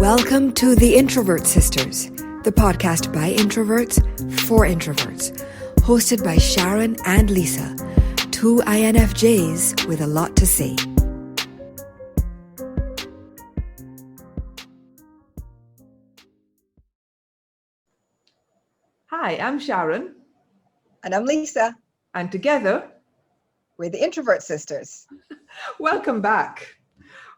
Welcome to The Introvert Sisters, the podcast by introverts for introverts, hosted by Sharon and Lisa, two INFJs with a lot to say. Hi, I'm Sharon. And I'm Lisa. And together, we're the Introvert Sisters. Welcome back.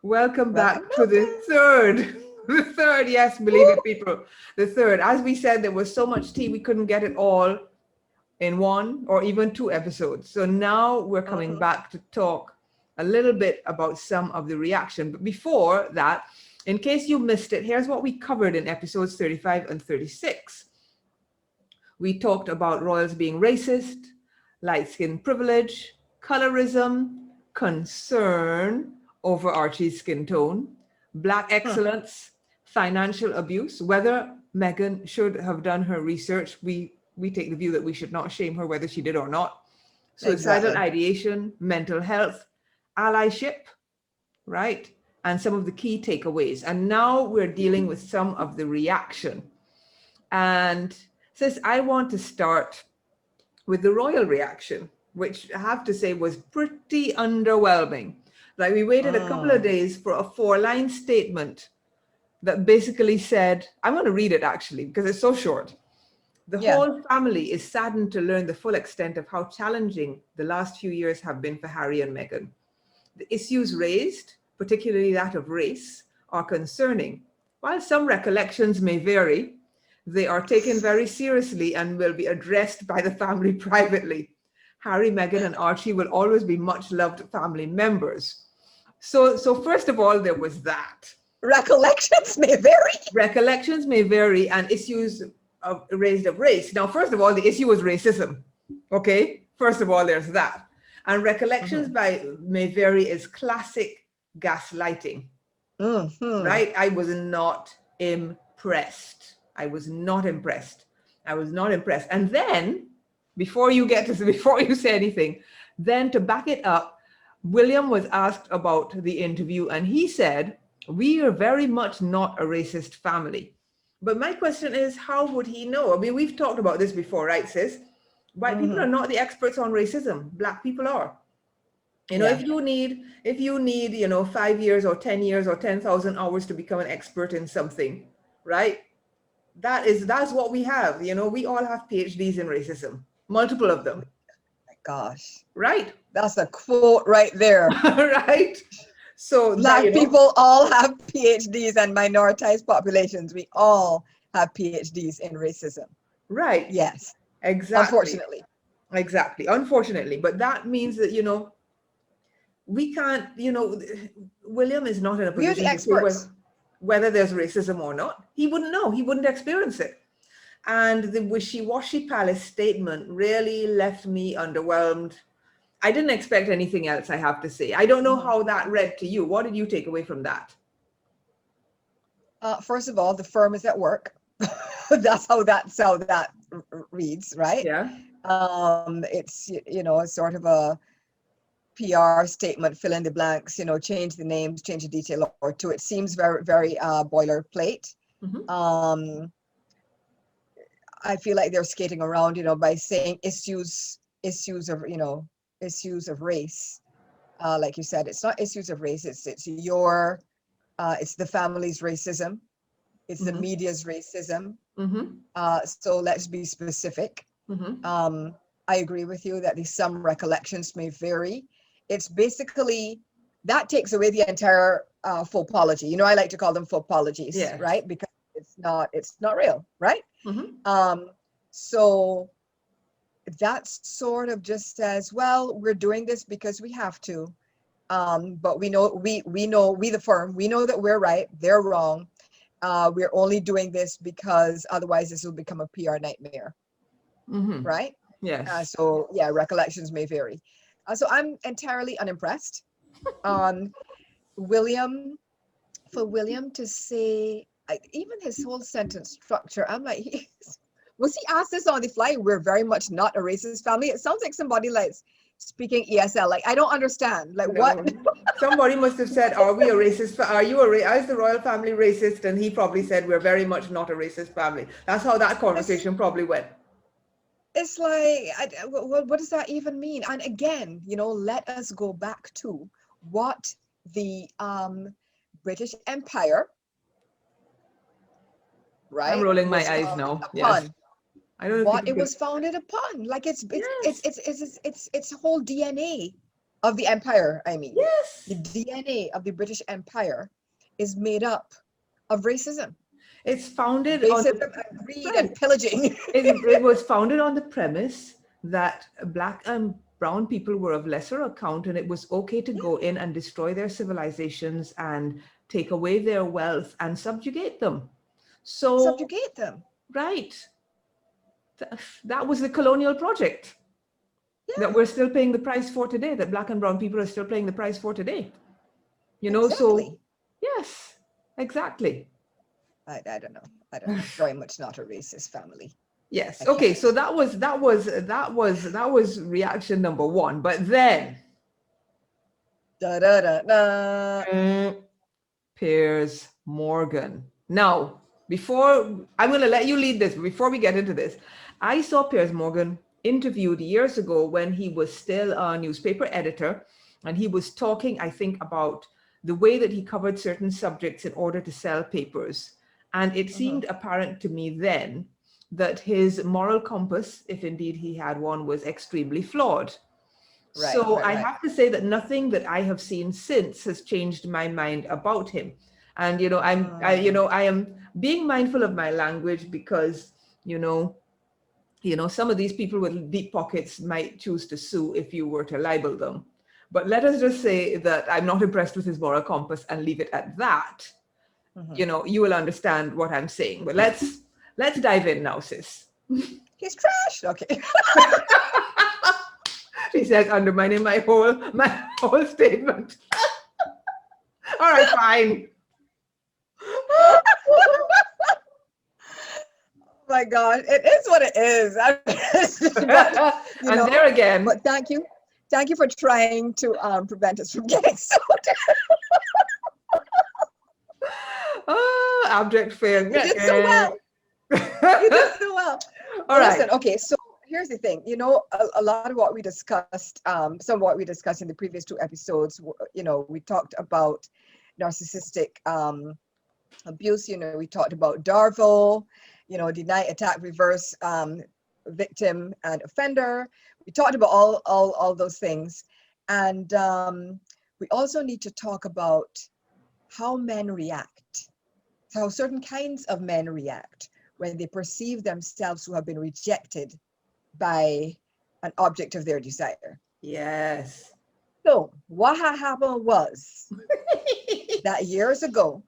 Welcome back to the third. The third, yes, believe it, people. The third. As we said, there was so much tea, we couldn't get it all in one or even two episodes. So now we're coming back to talk a little bit about some of the reaction. But before that, in case you missed it, here's what we covered in episodes 35 and 36. We talked about royals being racist, light skin privilege, colorism, concern over Archie's skin tone, Black excellence, financial abuse, whether Meghan should have done her research. We take the view that we should not shame her whether she did or not. Suicidal ideation, mental health, allyship, right? And some of the key takeaways. And now we're dealing with some of the reaction. And sis, I want to start with the royal reaction, which I have to say was pretty underwhelming. Like, we waited a couple of days for a 4-line statement that basically said, I'm going to read it actually, because it's so short. The whole family is saddened to learn the full extent of how challenging the last few years have been for Harry and Meghan. The issues raised, particularly that of race, are concerning. While some recollections may vary, they are taken very seriously and will be addressed by the family privately. Harry, Meghan, and Archie will always be much loved family members. So first of all, there was that. Recollections may vary. Recollections may vary, and issues raised of race. Now, first of all, the issue was racism. Okay, first of all, there's that. And recollections may vary is classic gaslighting. Right? I was not impressed. And then, before you say anything, then to back it up, William was asked about the interview, and he said, we are very much not a racist family. But my question is, how would he know? I mean, we've talked about this before, right, sis? White people are not the experts on racism. Black people are. You know, if you need, 5 years or 10 years or 10,000 hours to become an expert in something, right? That's what we have. You know, we all have PhDs in racism, multiple of them. My gosh. Right. That's a quote right there. Right. So Black people all have PhDs, and minoritized populations, we all have PhDs in racism. Right. Yes. Exactly. Unfortunately. But that means that, we can't, William is not in a position to say whether there's racism or not. He wouldn't know. He wouldn't experience it. And the wishy-washy palace statement really left me underwhelmed. I didn't expect anything else, I have to say. I don't know how that read to you. What did you take away from that? First of all, the firm is at work. That's how that reads, right? Yeah. It's, sort of a PR statement, fill in the blanks, change the names, change the detail or two. It seems very, very boilerplate. I feel like they're skating around, by saying issues of race. Like you said, it's not issues of race. It's the family's racism. It's the media's racism. So let's be specific. I agree with you that some recollections may vary. It's basically, that takes away the entire faux apology. I like to call them faux apologies, right? Because it's not real, right? So that's sort of just says, well, we're doing this because we have to. But we know the firm, we know that we're right, they're wrong. We're only doing this because otherwise this will become a PR nightmare. Right? Yes. So yeah, recollections may vary. So I'm entirely unimpressed. William to say, even his whole sentence structure, I'm like, was he asked this on the fly? We're very much not a racist family. It sounds like somebody like speaking ESL. Like, I don't understand. Like, what? Somebody must have said, "Are we a racist? Are you is the royal family racist?" And he probably said, "We're very much not a racist family." That's how that conversation probably went. It's like, what does that even mean? And again, let us go back to what the British Empire, I'm right, rolling my was eyes founded now. Yes. upon. I don't know if What you it can. was founded upon. Like it's Yes. it's the whole DNA of the empire. I mean, Yes. the DNA of the British Empire is made up of racism. It's founded on Racism and greed and pillaging. it was founded on the premise that black and brown people were of lesser account, and it was okay to go in and destroy their civilizations and take away their wealth and subjugate them. So, Subjugate them. right. That was the colonial project that we're still paying the price for today, that black and brown people are still paying the price for today. Exactly. So, yes, exactly. I don't know. Very much not a racist family. Yes. Okay. So that was reaction number one. But then Piers Morgan. Now, before I'm going to let you lead this, before we get into this, I saw Piers Morgan interviewed years ago when he was still a newspaper editor, and he was talking, I think, about the way that he covered certain subjects in order to sell papers. And it seemed apparent to me then that his moral compass, if indeed he had one, was extremely flawed. So I have to say that nothing that I have seen since has changed my mind about him. And I am being mindful of my language because some of these people with deep pockets might choose to sue if you were to libel them. But let us just say that I'm not impressed with his moral compass and leave it at that. You will understand what I'm saying. But let's dive in now, sis. He's trash. Okay. She says, undermining my whole statement. All right, fine. Oh my God, it is what it is. But, there again. But thank you for trying to prevent us from getting sued. Abject fail. You did so well. You did so well. All right. Listen, okay, so here's the thing. A lot of what we discussed, some of what we discussed in the previous two episodes, we talked about narcissistic abuse. We talked about Darvo, deny, attack, reverse, victim and offender. We talked about all those things. And we also need to talk about how men react, how certain kinds of men react when they perceive themselves to have been rejected by an object of their desire. Yes. So what had happened was that years ago,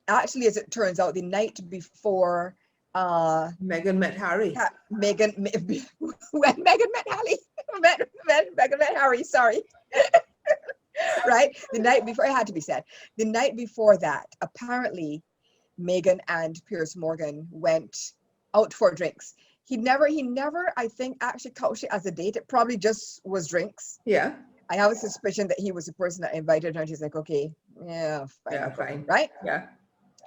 actually, as it turns out, the night before Meghan met Harry. Meghan met Harry. Meghan met Harry, sorry. Right? The night before, it had to be said. The night before that, apparently, Meghan and Piers Morgan went out for drinks. He never, I think, actually couched it as a date. It probably just was drinks. Yeah. I have a suspicion that he was the person that invited her, and she's like, okay, yeah, fine. Yeah, fine. Right? Yeah.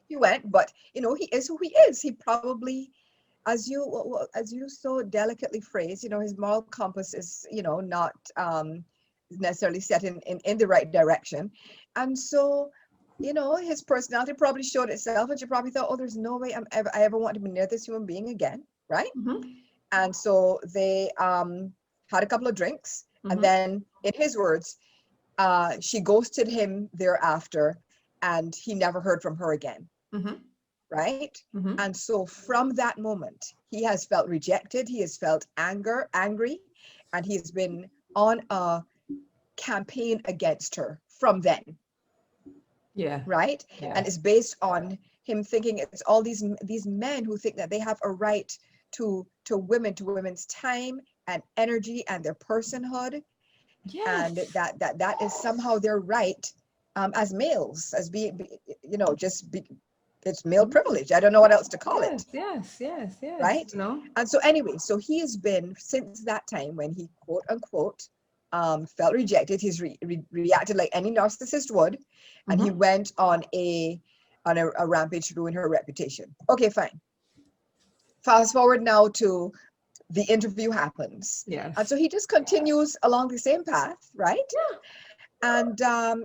He went, but he is who he is. He probably, as you so delicately phrased, his moral compass is, not necessarily set in the right direction. And so, his personality probably showed itself, and she probably thought, oh, there's no way I ever want to be near this human being again, right? And so they had a couple of drinks, and then, in his words, she ghosted him thereafter, and he never heard from her again. Right? And so from that moment, he has felt rejected, he has felt angry, and he's been on a campaign against her from then. Yeah. Right? Yeah. And it's based on him thinking it's all these men who think that they have a right to women's time and energy and their personhood. Yes. And that is somehow their right as males, as being, it's male privilege. I don't know what else to call it. Yes. Right? And so anyway, so he has been, since that time when he quote unquote felt rejected. He's reacted like any narcissist would, and he went on a rampage to ruin her reputation. Okay, fine. Fast forward now to the interview happens. Yes. And so he just continues along the same path, right? Yeah. And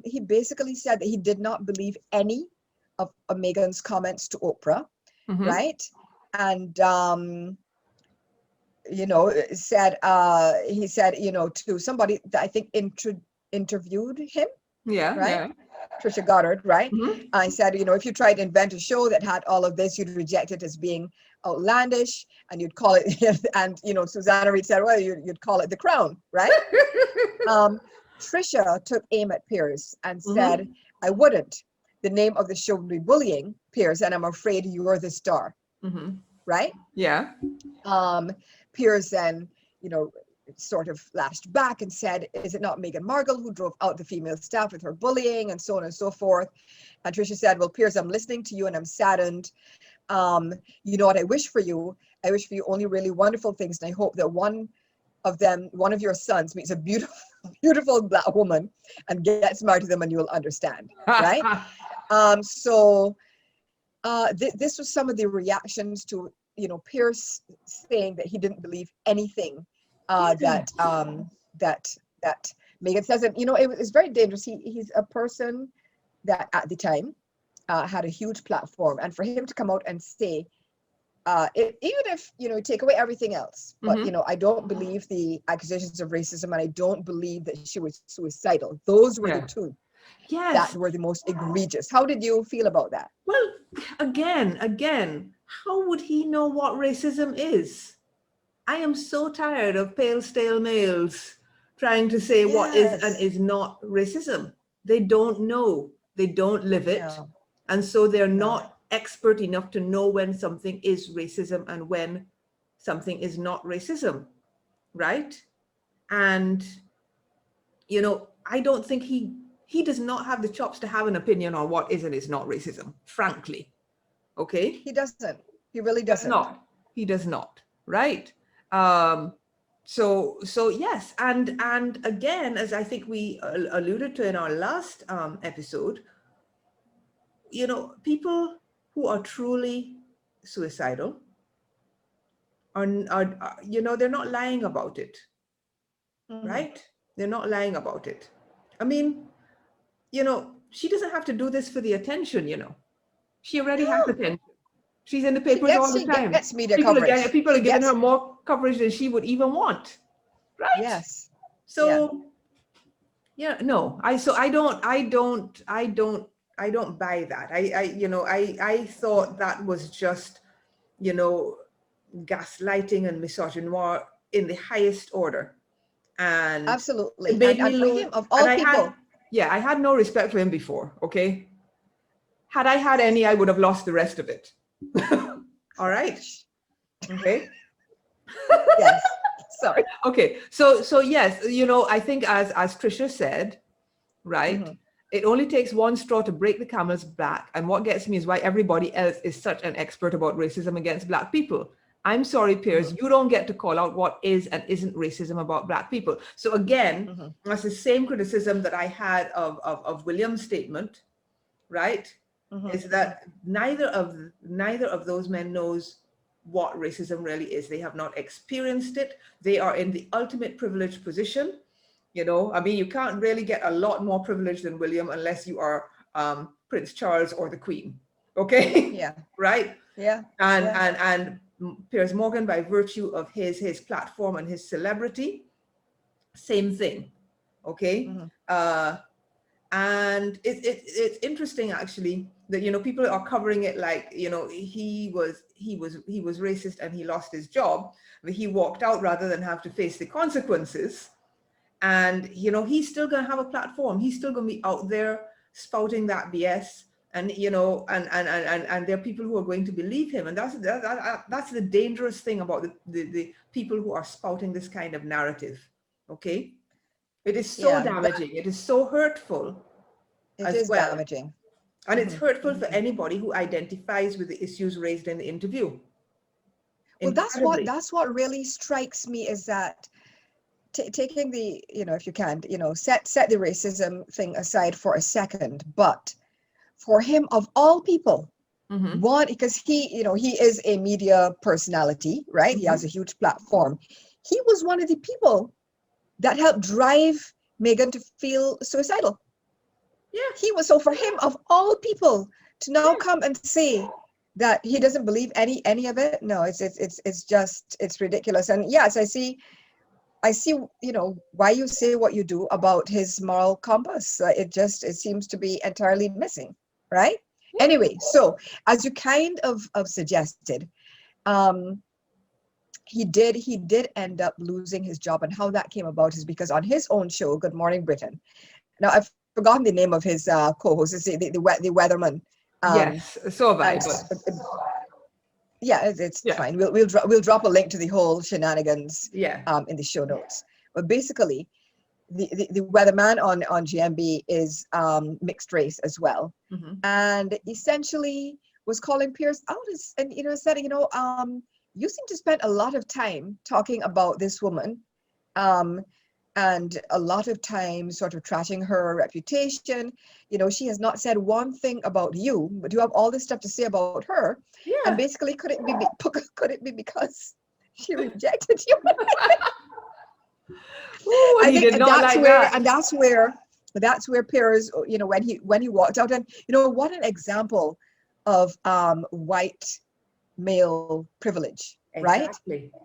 he basically said that he did not believe any of Meghan's comments to Oprah, right? And he said, to somebody that I think interviewed him, right? Trisha Goddard, right? I said, if you tried to invent a show that had all of this, you'd reject it as being outlandish, and you'd call it, and Susanna Reid said, well, you'd call it The Crown, right? Trisha took aim at Piers and said, I wouldn't. The name of the show would be Bullying, Piers, and I'm afraid you're the star, right? Yeah. Piers then, sort of lashed back and said, is it not Meghan Markle who drove out the female staff with her bullying and so on and so forth? And Trisha said, well, Piers, I'm listening to you and I'm saddened. You know what I wish for you? I wish for you only really wonderful things. And I hope that one of your sons meets a beautiful Black woman and gets married to them, and you'll understand, right? This was some of the reactions to, Piers saying that he didn't believe anything that Meghan says. And, it was very dangerous. He's a person that at the time had a huge platform. And for him to come out and say, even if, take away everything else, but, I don't believe the accusations of racism, and I don't believe that she was suicidal. Those were the two that were the most egregious. How did you feel about that? Well, again, how would he know what racism is? I am so tired of pale, stale males trying to say what is and is not racism. They don't know. They don't live it. No. And so they're not expert enough to know when something is racism and when something is not racism, right? And, I don't think he does not have the chops to have an opinion on what is and is not racism, frankly. Okay? He doesn't. He really doesn't. He does not, right? So yes, and again, as I think we alluded to in our last episode, people who are truly suicidal are they're not lying about it, right? They're not lying about it. I mean, she doesn't have to do this for the attention. She already has attention. She's in the papers all the time. Gets media coverage. People are giving her more coverage than she would even want, right? Yes. So, I don't buy that. I thought that was just, gaslighting and misogynoir in the highest order, and absolutely. It made me for him, of all people. I had no respect for him before. Okay, had I had any, I would have lost the rest of it. All right. Okay. Yes. Sorry. Okay. So yes, I think as Trisha said, right, it only takes one straw to break the camel's back. And what gets me is why everybody else is such an expert about racism against Black people. I'm sorry, Piers, you don't get to call out what is and isn't racism about Black people. So again, that's the same criticism that I had of William's statement, right? Is that neither of those men knows what racism really is. They have not experienced it. They are in the ultimate privileged position. I mean, you can't really get a lot more privilege than William unless you are Prince Charles or the Queen. Okay. Yeah. Right. Yeah. And Piers Morgan, by virtue of his platform and his celebrity, same thing. Okay. And it's interesting actually that people are covering it like he was racist and he lost his job, but he walked out rather than have to face the consequences. And he's still going to have a platform. He's still going to be out there spouting that BS, and and there are people who are going to believe him, and that's the dangerous thing about the people who are spouting this kind of narrative. Okay. It is so damaging. It is so hurtful. It is damaging. And it's hurtful for anybody who identifies with the issues raised in the interview. Well, that's what really strikes me, is that taking the, if you can, set the racism thing aside for a second, but for him of all people, one, because he is a media personality, right? He has a huge platform. He was one of the people that helped drive Meghan to feel suicidal. Yeah. He was, so for him of all people to now come and say that he doesn't believe any of it, no, it's ridiculous. And yes, I see, why you say what you do about his moral compass. It seems to be entirely missing, right? Yeah. Anyway, so as you kind of suggested, he did end up losing his job, and how that came about is because on his own show, Good Morning Britain. Now I've forgotten the name of his co-host. It's the weatherman. Yes, so have I. Yeah, it's fine. We'll drop a link to the whole shenanigans in the show notes. But basically, the weatherman on GMB is mixed race as well, and essentially was calling Piers out and said, you seem to spend a lot of time talking about this woman, and a lot of time sort of trashing her reputation. She has not said one thing about you, but you have all this stuff to say about her. Yeah. And basically, could it be because she rejected you? Ooh, I think that's where Piers, when he walked out, and what an example of white male privilege, exactly. Right?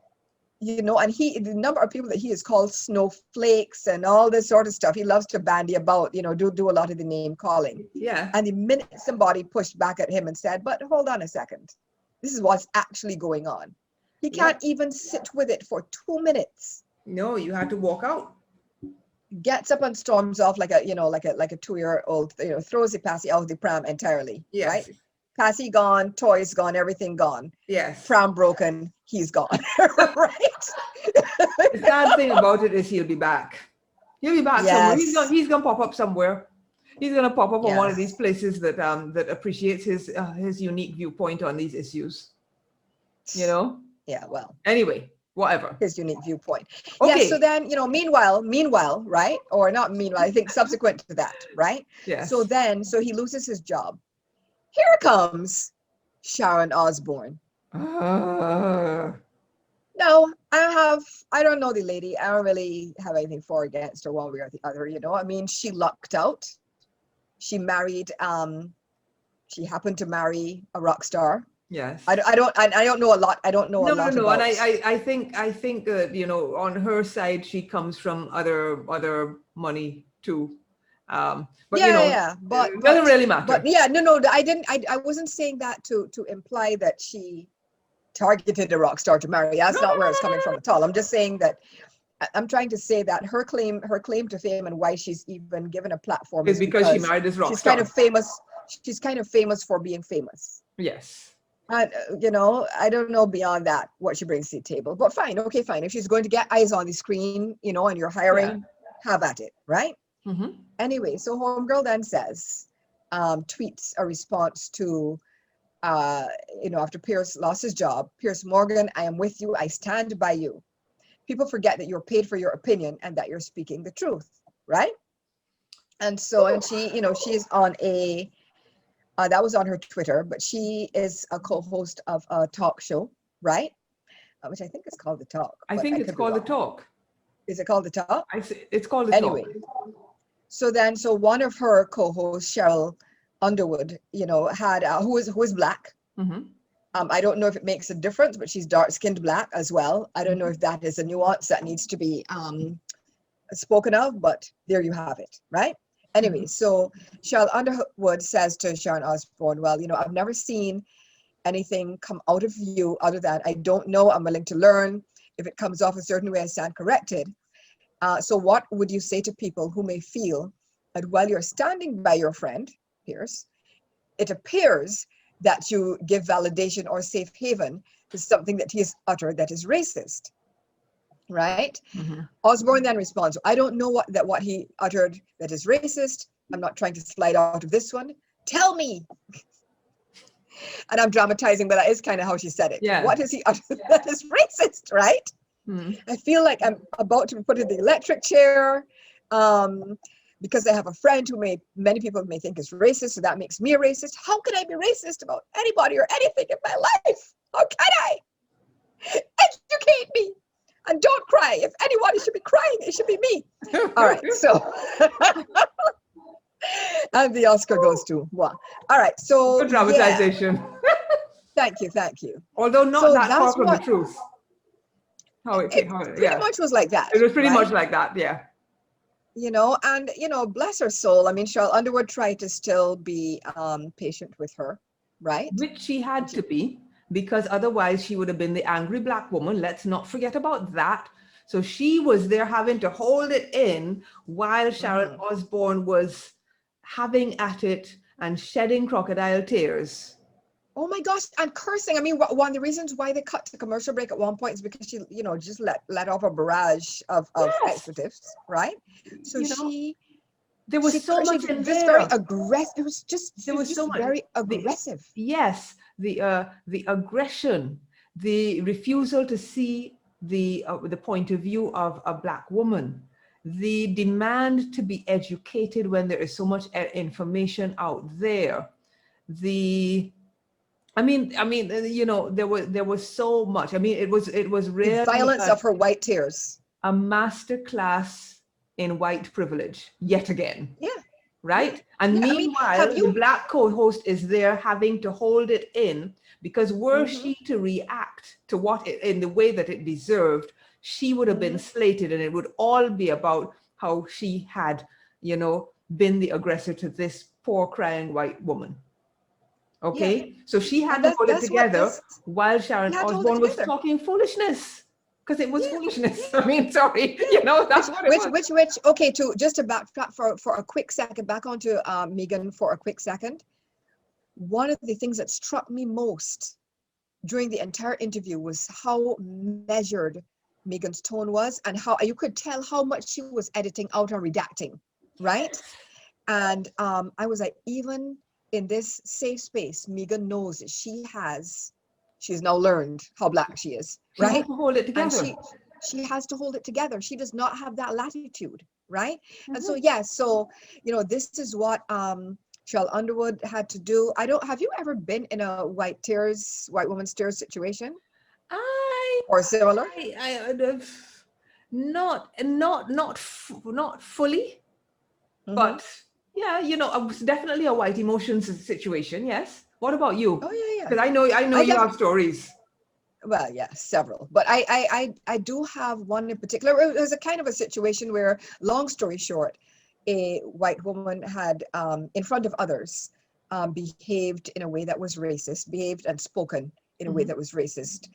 And the number of people that he has called snowflakes and all this sort of stuff, he loves to bandy about, do a lot of the name calling. Yeah. And the minute somebody pushed back at him and said, but hold on a second, this is what's actually going on. He can't even sit with it for 2 minutes. No, you had to walk out. Gets up and storms off like a 2-year-old, throws the passy out of the pram entirely. Yes. Right? Passy gone, toys gone, everything gone. Yes. Pram broken, he's gone. Right? The sad thing about it is he'll be back. He'll be back somewhere. He's gonna pop up somewhere. He's gonna pop up on one of these places that appreciates his unique viewpoint on these issues. Yeah, well. Anyway, whatever. His unique viewpoint. Okay. Yes, so then, meanwhile, right? Or not meanwhile, I think subsequent to that, right? Yes. So he loses his job. Here comes Sharon Osbourne. No, I don't know the lady. I don't really have anything for or against her one way or the other, I mean, she lucked out. She married, she happened to marry a rock star. Yes. I don't know a lot. I don't know a lot No. about. And I think on her side, she comes from other money too. But but it doesn't really matter. But yeah, no, I wasn't saying that to imply that she targeted a rock star to marry. That's not where it's coming from at all. I'm just saying that I'm trying to say that her claim to fame and why she's even given a platform is because she married this rock star. Kind of famous. She's kind of famous for being famous. Yes. I don't know beyond that what she brings to the table. But fine, okay, fine. If she's going to get eyes on the screen, and you're hiring, have at it, right? Mm-hmm. Anyway, so Homegirl then says, tweets a response to, after Piers lost his job, Piers Morgan, I am with you. I stand by you. People forget that you're paid for your opinion and that you're speaking the truth, right? And so, and she, she's on a, that was on her Twitter, but she is a co-host of a talk show, right? Which I think is called The Talk. I think it's called The Talk. Is it called The Talk? It's called The Talk. So one of her co-hosts, Cheryl Underwood, had who is black. Mm-hmm. I don't know if it makes a difference, but she's dark-skinned black as well. I don't know if that is a nuance that needs to be spoken of, but there you have it, right? Anyway, so Cheryl Underwood says to Sharon Osbourne, well, I've never seen anything come out of you other than I don't know, I'm willing to learn. If it comes off a certain way, I stand corrected. So what would you say to people who may feel that while you're standing by your friend, Piers, it appears that you give validation or safe haven to something that he has uttered that is racist, right? Mm-hmm. Osbourne then responds, I don't know what he uttered that is racist. I'm not trying to slide out of this one. Tell me. And I'm dramatizing, but that is kind of how she said it. Yeah. What is he uttered that is racist, right? I feel like I'm about to be put in the electric chair because I have a friend who many people may think is racist, so that makes me a racist. How can I be racist about anybody or anything in my life? How can I? Educate me and don't cry. If anybody should be crying, it should be me. All right, so and the Oscar goes to moi. All right, so Good dramatization. Yeah. Thank you. Although not So that far that's from what the truth. it pretty much was like that. It was pretty right? much like that, yeah. And bless her soul. I mean, Cheryl Underwood tried to still be patient with her, right? Which she had to be, because otherwise she would have been the angry Black woman. Let's not forget about that. So she was there having to hold it in while Sharon Osbourne was having at it and shedding crocodile tears. Oh my gosh, and cursing. I mean, one of the reasons why they cut to commercial break at one point is because she, just let off a barrage of expletives, right? So there was so much in just there. very aggressive. It was just There was so much very aggressive. The aggression, the refusal to see the point of view of a Black woman, the demand to be educated when there is so much information out there. There was so much. I mean, it was really the violence of her white tears. A master class in white privilege yet again. Yeah. Right? Yeah. And Yeah, meanwhile, the Black co-host is there having to hold it in, because were she to react to what in the way that it deserved, she would have been slated, and it would all be about how she had, been the aggressor to this poor crying white woman. Okay, yeah. so she had to hold it together while Sharon Osbourne was talking foolishness, because it was foolishness. I mean, sorry, that's what it was. Which, okay, just to backtrack for a quick second, back onto Meghan for a quick second. One of the things that struck me most during the entire interview was how measured Meghan's tone was, and how you could tell how much she was editing out and redacting, right? And I was like, even in this safe space, Meghan knows that she's now learned how Black she is, right? She has to hold it together. And she has to hold it together. She does not have that latitude, right? And so, this is what Cheryl Underwood had to do. Have you ever been in a white woman's tears situation? Or similar? Not fully, but yeah, it was definitely a white emotions situation. Yes. What about you? Oh yeah. Because I know you have stories. Well, yeah, several, but I do have one in particular. It was a kind of a situation where, long story short, a white woman had, in front of others, behaved in a way that was racist, behaved and spoken in a way that was racist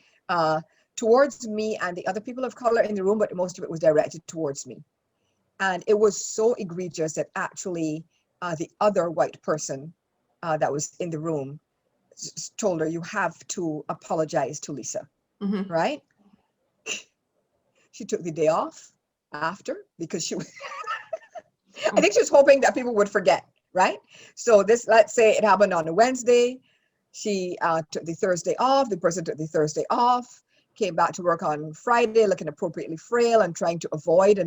towards me and the other people of color in the room, but most of it was directed towards me. And it was so egregious that actually the other white person that was in the room told her, you have to apologize to Lisa, right? She took the day off after because she was, I think she was hoping that people would forget, right? So let's say it happened on a Wednesday. She took the Thursday off. The person took the Thursday off, came back to work on Friday looking appropriately frail and trying to avoid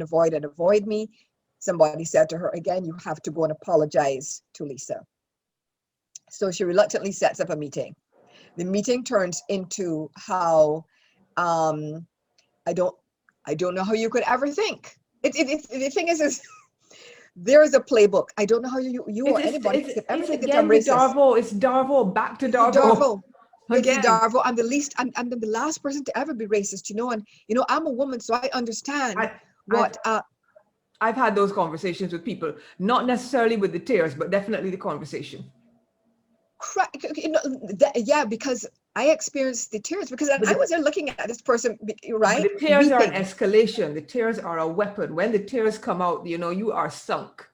me. Somebody said to her, again, you have to go and apologize to Lisa. So she reluctantly sets up a meeting. The meeting turns into how I don't know how you could ever think. The thing is there is a playbook. I don't know how you or anybody could ever think that I'm racist. It's Darvo, back to Darvo. It's Darvo. I'm the last person to ever be racist, and I'm a woman, so I understand I've had those conversations with people, not necessarily with the tears, but definitely the conversation. Yeah, because I experienced the tears because I was there looking at this person, right? But the tears are an escalation. The tears are a weapon. When the tears come out, you are sunk.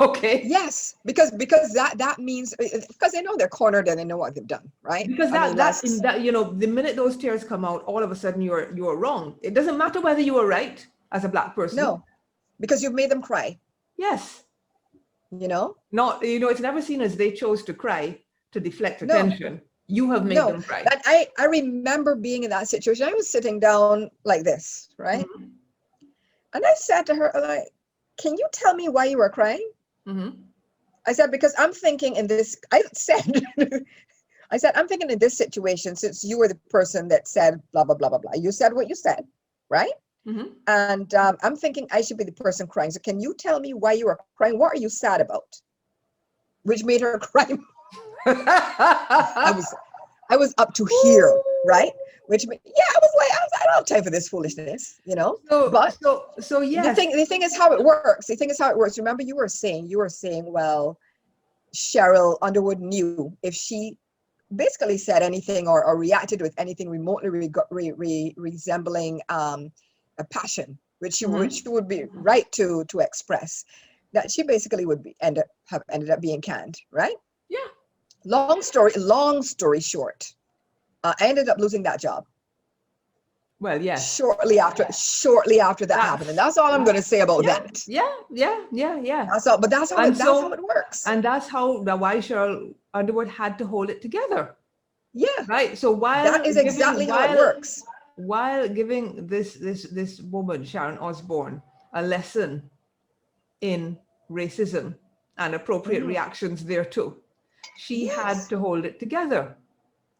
Okay. Yes, because that means, because they know they're cornered and they know what they've done, right? Because the minute those tears come out, all of a sudden you're wrong. It doesn't matter whether you were right as a Black person. No, because you've made them cry. Yes. Not, it's never seen as they chose to cry to deflect attention. You have made No, them cry. but I remember being in that situation. I was sitting down like this, right? Mhm. And I said to her, like, can you tell me why you were crying? Mhm. I said, because I'm thinking in this, I said, I said, I'm thinking in this situation, since you were the person that said blah, blah, blah, blah, blah. You said what you said, right? Mhm. And I'm thinking I should be the person crying. So can you tell me why you were crying? What are you sad about? Which made her cry. I was up to here, right? Which I was like, I don't have time for this foolishness, you know. So, But so yes. the thing is how it works. The thing is how it works. Remember, you were saying, well, Cheryl Underwood knew if she basically said anything or reacted with anything remotely resembling a passion, which she would be right to express, that she basically would have ended up being canned, right? Yeah. Long story short, I ended up losing that job Well, yes. shortly after that happened, and that's all I'm going to say about that. Yeah. That's all, but that's how it works. And that's why Cheryl Underwood had to hold it together. Yeah, right. So that is exactly how it works. While giving this woman Sharon Osbourne a lesson in racism and appropriate reactions thereto, she had to hold it together.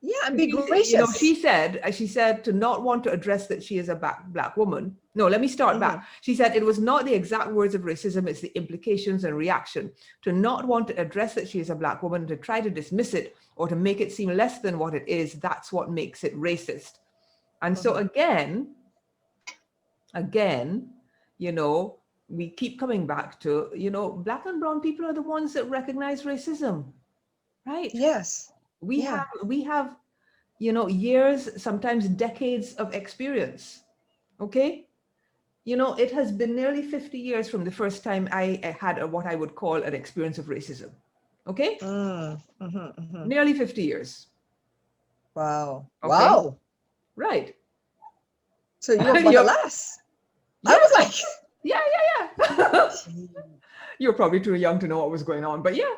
Yeah, and be gracious. She said to not want to address that she is a black woman. No, let me start back. She said it was not the exact words of racism, it's the implications and reaction. To not want to address that she is a black woman, to try to dismiss it or to make it seem less than what it is, that's what makes it racist. And so again, we keep coming back to, black and brown people are the ones that recognize racism, right? Yes. We have years, sometimes decades of experience. Okay. It has been nearly 50 years from the first time I had what I would call an experience of racism. Okay. Nearly 50 years. Wow. Okay? Wow. Right. So you were the last. Yeah. I was like, yeah. You're probably too young to know what was going on, but yeah.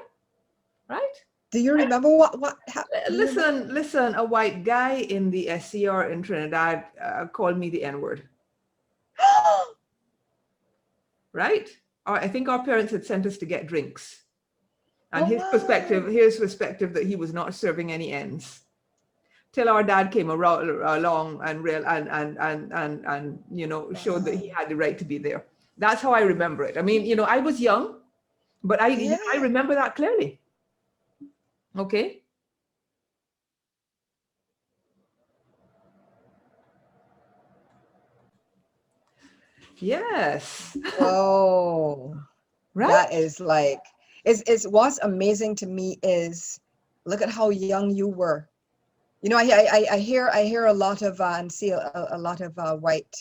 Right. Do you remember what happened? Listen, a white guy in the SCR in Trinidad called me the N-word. Right? I think our parents had sent us to get drinks. And his perspective that he was not serving any ends. Till our dad came along and showed that he had the right to be there. That's how I remember it. I mean, I was young, but I remember that clearly. Okay. Yes. Whoa. Right. That is like, what's amazing to me is look at how young you were. I hear a lot of and see a lot of white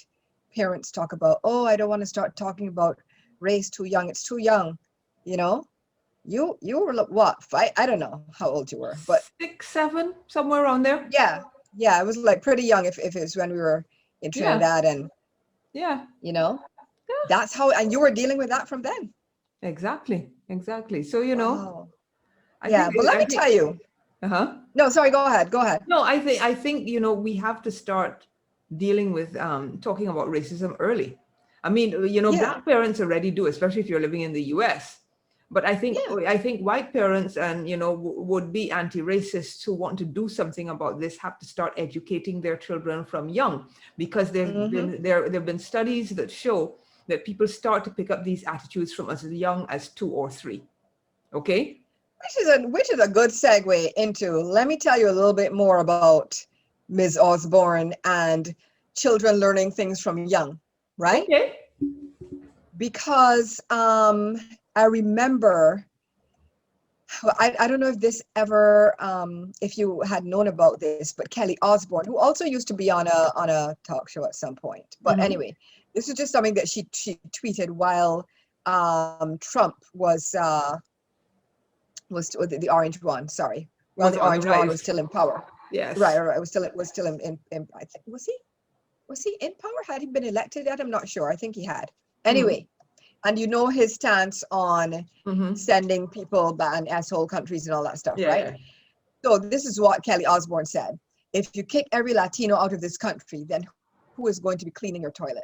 parents talk about, oh, I don't want to start talking about race too young. It's too young. You were what, 5? I don't know how old you were, but 6, 7, somewhere around there. Yeah, it was like pretty young if it was when we were in Trinidad and that's how, and you were dealing with that from then. Exactly. So Wow. But let me tell you. No, sorry, go ahead. No, I think we have to start dealing with talking about racism early. I mean, black parents already do, especially if you're living in the US. But I think white parents and would be anti-racists who want to do something about this have to start educating their children from young, because there've been studies that show that people start to pick up these attitudes from as young as 2 or 3. Okay. Which is a good segue into, let me tell you a little bit more about Ms. Osbourne and children learning things from young, right? Okay. Because I remember, I don't know if this ever, if you had known about this, but Kelly Osbourne, who also used to be on a talk show at some point. But anyway, this is just something that she tweeted while Trump was the orange one. Sorry, well, the orange one was still in power. Yes. Right. It was still in I think was he in power? Had he been elected yet? I'm not sure. I think he had. Anyway. And his stance on sending people back in asshole countries and all that stuff, right? So this is what Kelly Osbourne said. If you kick every Latino out of this country, then who is going to be cleaning your toilet?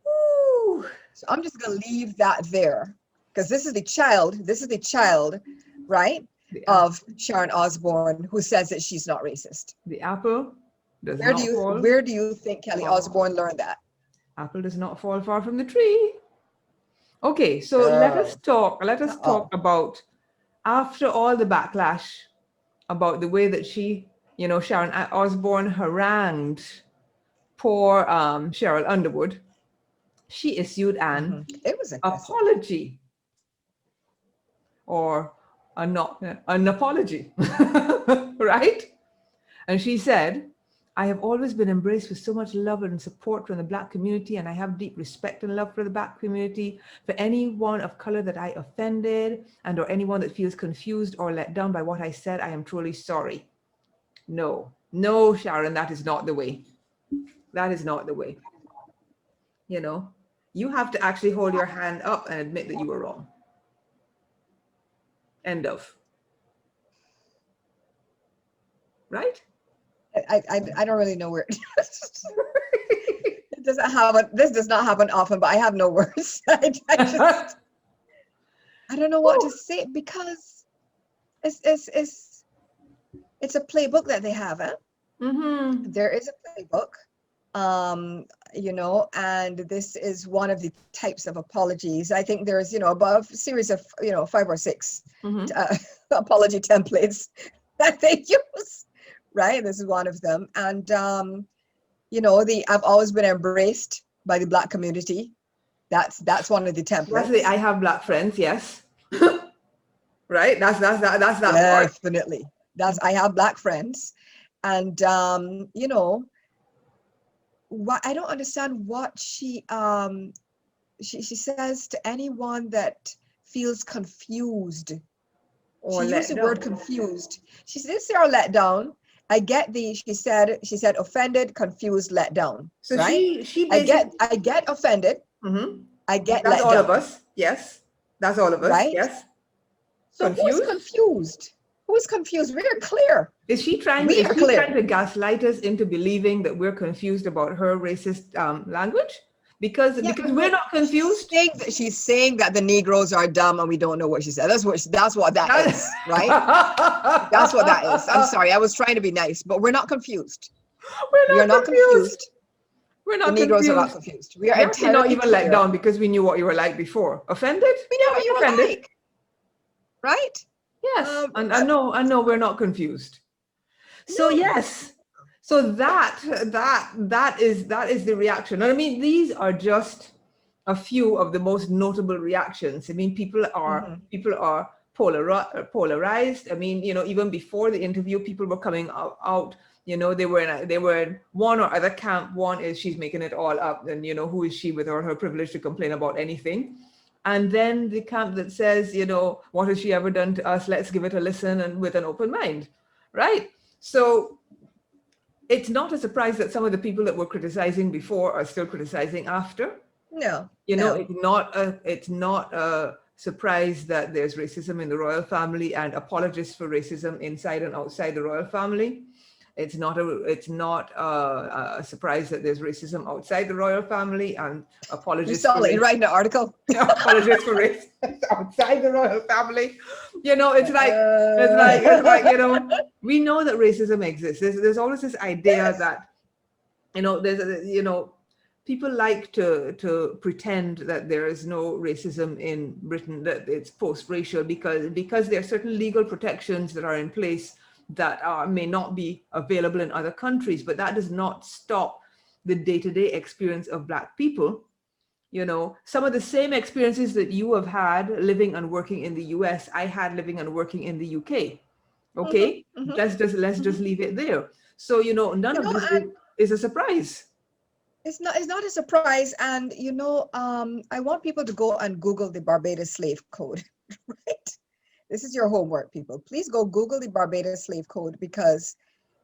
Ooh. So I'm just going to leave that there, because this is the child, right, of Sharon Osbourne, who says that she's not racist. The apple does Where not fall. Where do you think Kelly Osbourne learned that? Apple does not fall far from the tree. Okay, so let us talk about, after all the backlash about the way that she, Sharon Osbourne harangued poor Cheryl Underwood, she issued an It was apology, or an apology, right? And she said, I have always been embraced with so much love and support from the Black community, and I have deep respect and love for the Black community. For anyone of color that I offended and or anyone that feels confused or let down by what I said, I am truly sorry. No, Sharon, that is not the way. That is not the way. You have to actually hold your hand up and admit that you were wrong. End of. Right? I don't really know where it doesn't happen. This does not happen often, but I have no words. I don't know what to say, because it's a playbook that they have. There is a playbook, and this is one of the types of apologies. I think there's above series of 5 or 6 apology templates that they use. Right, this is one of them, and I've always been embraced by the Black community. That's one of the templates. That's I have Black friends, yes. Right, that's that definitely part. That's I have Black friends, and what I don't understand what she says to anyone that feels confused. She used the word confused. She did say or let down. I get she said offended, confused, let down. So right? she basically, I get offended. I get that's let all down. of us. Yes. That's all of us. Right? Yes. So confused? Who's confused? Who's confused? We're clear. Is she trying to gaslight us into believing that we're confused about her racist language? Because we're not confused. She's saying that the Negroes are dumb and we don't know what she said. That's what that is, right? That's what that is. I'm sorry, I was trying to be nice, but we're not confused. We are not confused. We're not the Negroes confused. are not confused. We are entirely not even let down because we knew what you were like before. Offended? We knew what you were like. Right? Yes. And I know we're not confused. So yes. So that is the reaction. And I mean, these are just a few of the most notable reactions. I mean, people are polarized. I mean, even before the interview, people were coming out. They were in one or other camp. One is she's making it all up, and who is she with her privilege to complain about anything? And then the camp that says, what has she ever done to us? Let's give it a listen and with an open mind, right? So it's not a surprise that some of the people that were criticizing before are still criticizing after. No. It's not a surprise that there's racism in the royal family and apologists for racism inside and outside the royal family. It's not a surprise that there's racism outside the royal family and apologists for racism. Writing an article. Apologists for racism outside the royal family. It's like we know that racism exists. There's always this idea that people like to pretend that there is no racism in Britain, that it's post-racial because there are certain legal protections that are in place that may not be available in other countries, but that does not stop the day-to-day experience of Black people. Some of the same experiences that you have had living and working in the US, I had living and working in the UK. Okay, let's just leave it there. So none of this is a surprise. It's not a surprise, and I want people to go and Google the Barbados Slave Code, right? This is your homework, people. Please go Google the Barbados Slave Code, because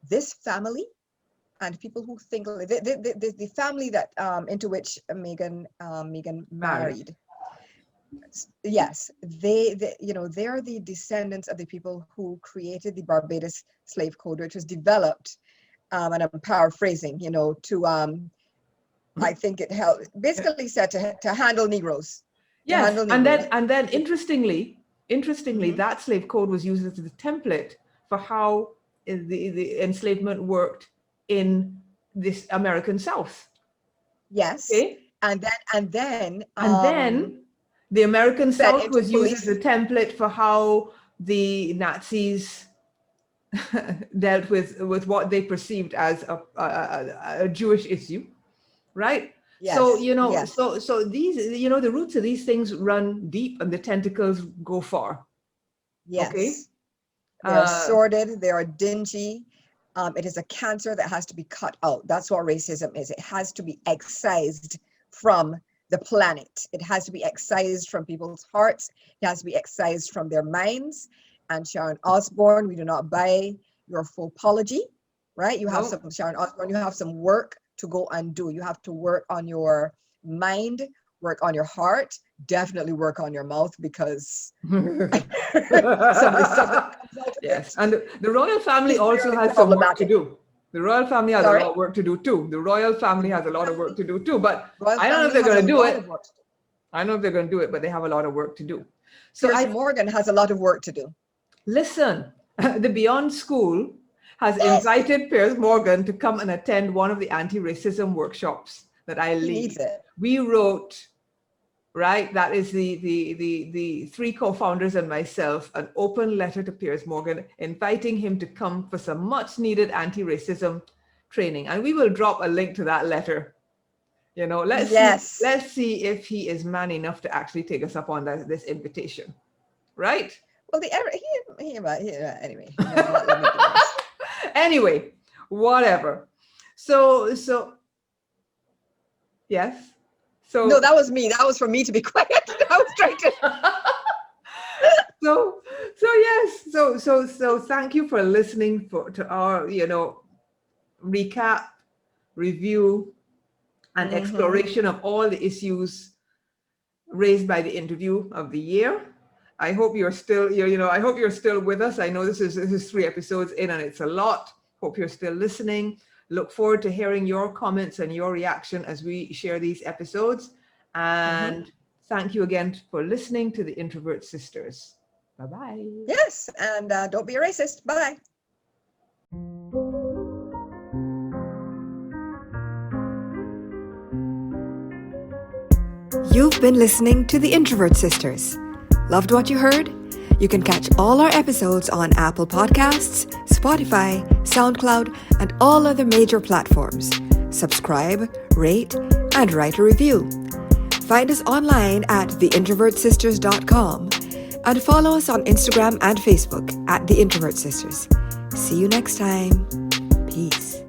this family and people who think the family that into which Meghan married, Yes, they're the descendants of the people who created the Barbados Slave Code, which was developed, and I'm paraphrasing, to I think it held basically said to handle Negroes, to Yes, handle and Negroes. then interestingly, Mhm. that slave code was used as the template for how the enslavement worked in this American South. Yes, Okay, and then and then the American fed South into was used as police. the template for how the Nazis dealt with what they perceived as a Jewish issue, right? So, Yes, yes, so these, the roots of these things run deep and the tentacles go far. Okay. yes. They are Uh, sordid. They are dingy. It is a cancer that has to be cut out. That's what racism is. It has to be excised from the planet. It has to be excised from people's hearts. It has to be excised from their minds. And Sharon Osbourne, we do not buy your full apology, right? You have no. some, Sharon Osbourne, you have some work to go and do. You have to work on your mind, work on your heart, definitely work on your mouth, because some of the stuff that comes out of Yes, it and the royal family is also fairly has some work to problematic. do. The royal family has a Sorry? lot of work to do too. The royal family has a lot of work to do too, but Royal I don't know if family they're has a going to do lot it. of work to do. I don't know if they're going to do it, but they have a lot of work to do. So Piers Morgan has a lot of work to do. listen, the Beyond School has Yes, invited Piers Morgan to come and attend one of the anti-racism workshops that I he needs lead. it. We wrote, right, that is the three co-founders and myself, an open letter to Piers Morgan inviting him to come for some much needed anti-racism training. And we will drop a link to that letter. Yes. Let's see if he is man enough to actually take us up on this invitation, right? Well, anyway, you know what? Let me do this. Anyway, whatever. So yes. So No, that was me. That was for me to be quiet. I was trying to. so yes. So thank you for listening to our recap, review, and exploration of all the issues raised by the interview of the year. I hope you're still, I hope you're still with us. I know this is 3 episodes in and it's a lot. Hope you're still listening. Look forward to hearing your comments and your reaction as we share these episodes. And thank you again for listening to the Introvert Sisters. Bye-bye. Yes, and don't be a racist. Bye. You've been listening to the Introvert Sisters. Loved what you heard? You can catch all our episodes on Apple Podcasts, Spotify, SoundCloud, and all other major platforms. Subscribe, rate, and write a review. Find us online at theintrovertsisters.com and follow us on Instagram and Facebook at The Introvert Sisters. See you next time. Peace.